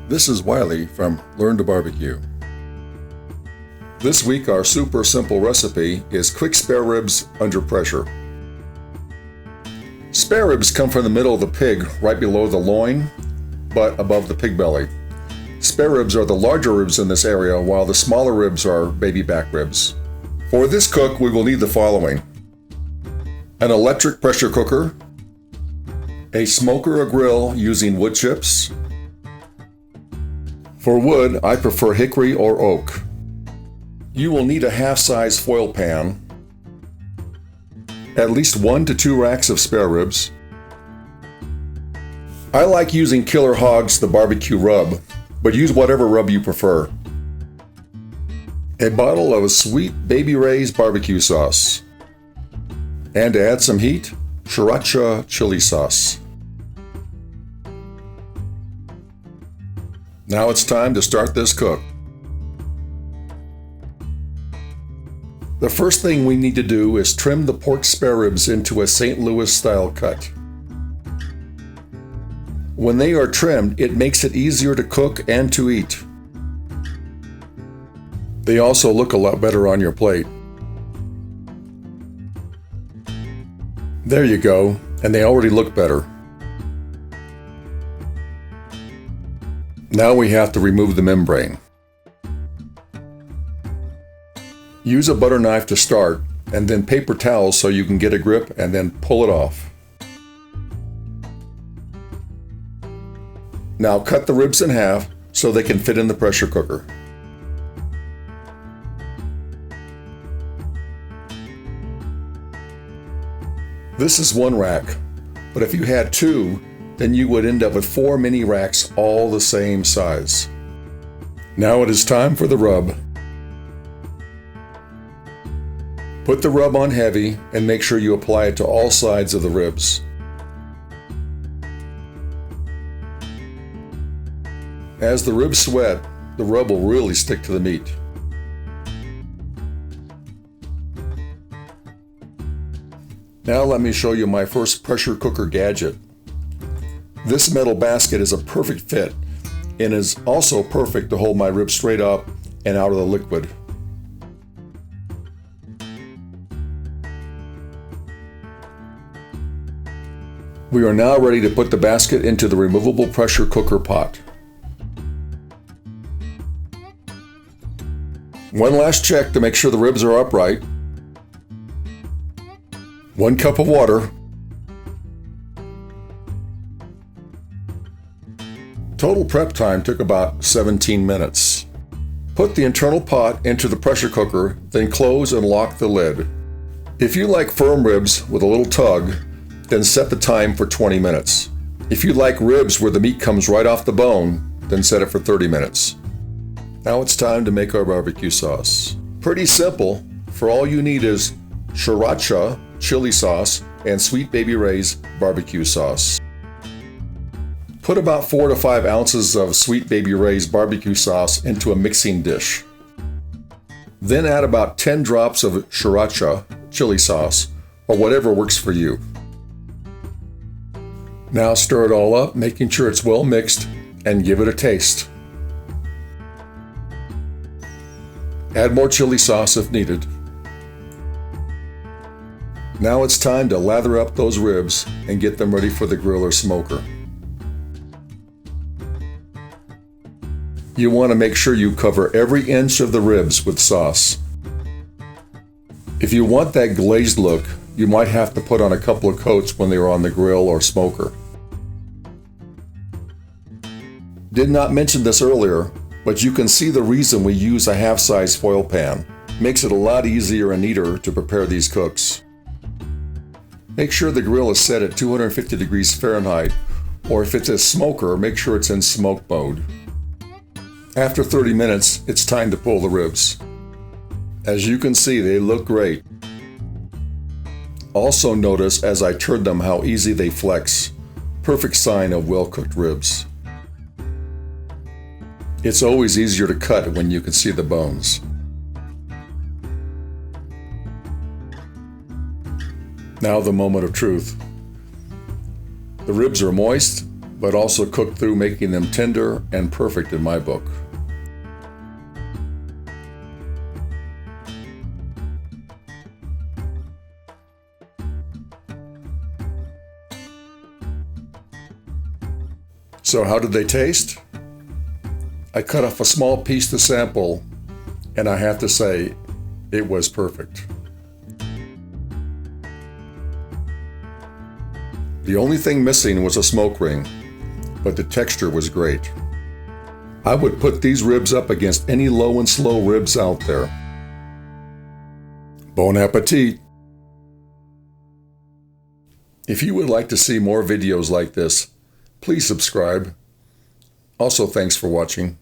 This is Wiley from Learn to Barbecue. This week our super simple recipe is quick spare ribs under pressure. Spare ribs come from the middle of the pig right below the loin, but above the pig belly. Spare ribs are the larger ribs in this area, while the smaller ribs are baby back ribs. For this cook we will need the following: an electric pressure cooker, a smoker or grill using wood chips. For wood, I prefer hickory or oak. You will need a half-size foil pan, at least 1 to 2 racks of spare ribs. I like using Killer Hog's the barbecue rub, but use whatever rub you prefer. A bottle of Sweet Baby Ray's barbecue sauce. And to add some heat, Sriracha chili sauce. Now it's time to start this cook. The first thing we need to do is trim the pork spare ribs into a St. Louis style cut. When they are trimmed, it makes it easier to cook and to eat. They also look a lot better on your plate. There you go, and they already look better. Now we have to remove the membrane. Use a butter knife to start, and then paper towels so you can get a grip and then pull it off. Now cut the ribs in half so they can fit in the pressure cooker. This is 1 rack, but if you had 2, then you would end up with 4 mini racks all the same size. Now it is time for the rub. Put the rub on heavy and make sure you apply it to all sides of the ribs. As the ribs sweat, the rub will really stick to the meat. Now let me show you my first pressure cooker gadget. This metal basket is a perfect fit and is also perfect to hold my ribs straight up and out of the liquid. We are now ready to put the basket into the removable pressure cooker pot. One last check to make sure the ribs are upright. 1 cup of water. Total prep time took about 17 minutes. Put the internal pot into the pressure cooker, then close and lock the lid. If you like firm ribs with a little tug, then set the time for 20 minutes. If you like ribs where the meat comes right off the bone, then set it for 30 minutes. Now it's time to make our barbecue sauce. Pretty simple, for all you need is Sriracha chili sauce and Sweet Baby Ray's barbecue sauce. Put about 4 to 5 ounces of Sweet Baby Ray's barbecue sauce into a mixing dish. Then add about 10 drops of Sriracha chili sauce, or whatever works for you. Now stir it all up, making sure it's well mixed, and give it a taste. Add more chili sauce if needed. Now it's time to lather up those ribs and get them ready for the grill or smoker. You want to make sure you cover every inch of the ribs with sauce. If you want that glazed look, you might have to put on a couple of coats when they are on the grill or smoker. Did not mention this earlier, but you can see the reason we use a half-size foil pan. Makes it a lot easier and neater to prepare these cooks. Make sure the grill is set at 250 degrees Fahrenheit, or if it's a smoker, make sure it's in smoke mode. After 30 minutes, it's time to pull the ribs. As you can see, they look great. Also notice as I turn them how easy they flex. Perfect sign of well-cooked ribs. It's always easier to cut when you can see the bones. Now the moment of truth. The ribs are moist, but also cooked through making them tender and perfect in my book. So how did they taste? I cut off a small piece to sample, and I have to say, it was perfect. The only thing missing was a smoke ring, but the texture was great. I would put these ribs up against any low and slow ribs out there. Bon appetit! If you would like to see more videos like this, please subscribe. Also, thanks for watching.